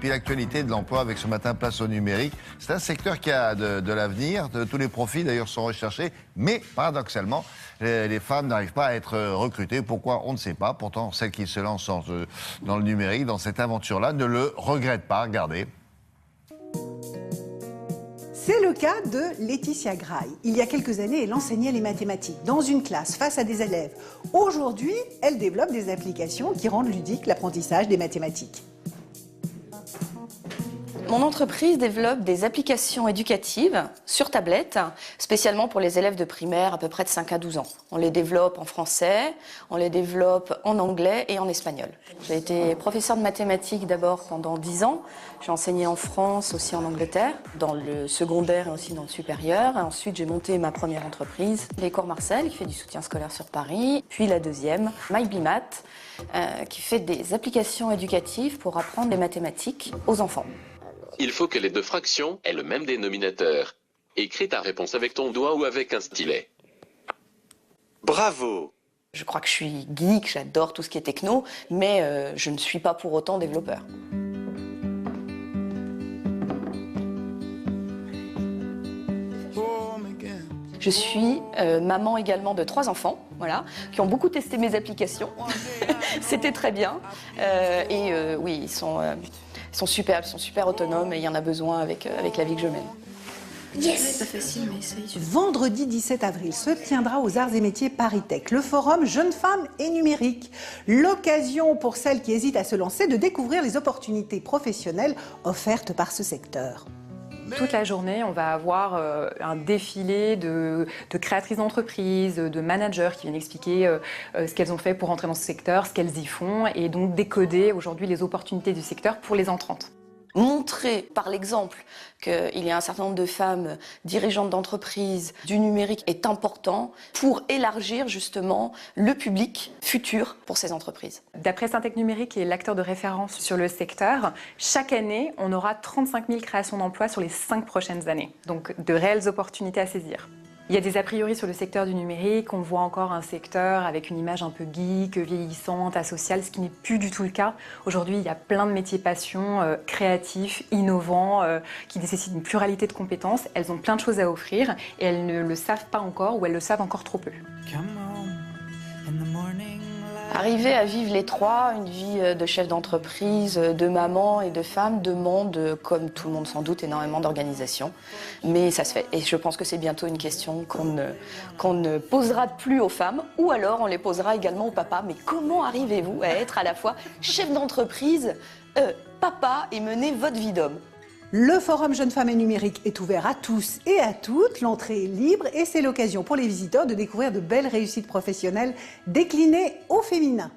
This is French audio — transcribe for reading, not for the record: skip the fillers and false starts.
Puis l'actualité de l'emploi avec ce matin place au numérique. C'est un secteur qui a de l'avenir. Tous les profils d'ailleurs sont recherchés. Mais paradoxalement, les femmes n'arrivent pas à être recrutées. Pourquoi? On ne sait pas. Pourtant, celles qui se lancent dans le numérique, dans cette aventure-là, ne le regrettent pas. Regardez. C'est le cas de Laetitia Graille. Il y a quelques années, elle enseignait les mathématiques dans une classe face à des élèves. Aujourd'hui, elle développe des applications qui rendent ludique l'apprentissage des mathématiques. Mon entreprise développe des applications éducatives sur tablette, spécialement pour les élèves de primaire à peu près de 5 à 12 ans. On les développe en français, on les développe en anglais et en espagnol. J'ai été professeure de mathématiques d'abord pendant 10 ans. J'ai enseigné en France, aussi en Angleterre, dans le secondaire et aussi dans le supérieur. Et ensuite, j'ai monté ma première entreprise, Les Cours Marcel, qui fait du soutien scolaire sur Paris. Puis la deuxième, MyBimat, qui fait des applications éducatives pour apprendre les mathématiques aux enfants. Il faut que les deux fractions aient le même dénominateur. Écris ta réponse avec ton doigt ou avec un stylet. Bravo! Je crois que je suis geek, j'adore tout ce qui est techno, mais je ne suis pas pour autant développeur. Je suis maman également de 3 enfants, voilà, qui ont beaucoup testé mes applications. C'était très bien. Oui, ils sont superbes, ils sont super autonomes et il y en a besoin avec la vie que je mène. Yes. C'est pas facile, mais essaye. Vendredi 17 avril se tiendra aux Arts et Métiers Paris Tech le forum Jeunes Femmes et Numérique. L'occasion pour celles qui hésitent à se lancer de découvrir les opportunités professionnelles offertes par ce secteur. Toute la journée, on va avoir un défilé de créatrices d'entreprises, de managers qui viennent expliquer ce qu'elles ont fait pour entrer dans ce secteur, ce qu'elles y font, et donc décoder aujourd'hui les opportunités du secteur pour les entrantes. Montrer par l'exemple qu'il y a un certain nombre de femmes dirigeantes d'entreprises du numérique est important pour élargir justement le public futur pour ces entreprises. D'après Syntec Numérique, qui est l'acteur de référence sur le secteur, chaque année, on aura 35 000 créations d'emplois sur les 5 prochaines années. Donc de réelles opportunités à saisir. Il y a des a priori sur le secteur du numérique, on voit encore un secteur avec une image un peu geek, vieillissante, asociale, ce qui n'est plus du tout le cas. Aujourd'hui, il y a plein de métiers passion, créatifs, innovants, qui nécessitent une pluralité de compétences. Elles ont plein de choses à offrir et elles ne le savent pas encore ou elles le savent encore trop peu. Arriver à vivre les trois, une vie de chef d'entreprise, de maman et de femme, demande, comme tout le monde sans doute, énormément d'organisation. Mais ça se fait. Et je pense que c'est bientôt une question qu'on ne posera plus aux femmes, ou alors on les posera également aux papas. Mais comment arrivez-vous à être à la fois chef d'entreprise, papa et mener votre vie d'homme ? Le forum Jeunes Femmes et Numérique est ouvert à tous et à toutes. L'entrée est libre et c'est l'occasion pour les visiteurs de découvrir de belles réussites professionnelles déclinées au féminin.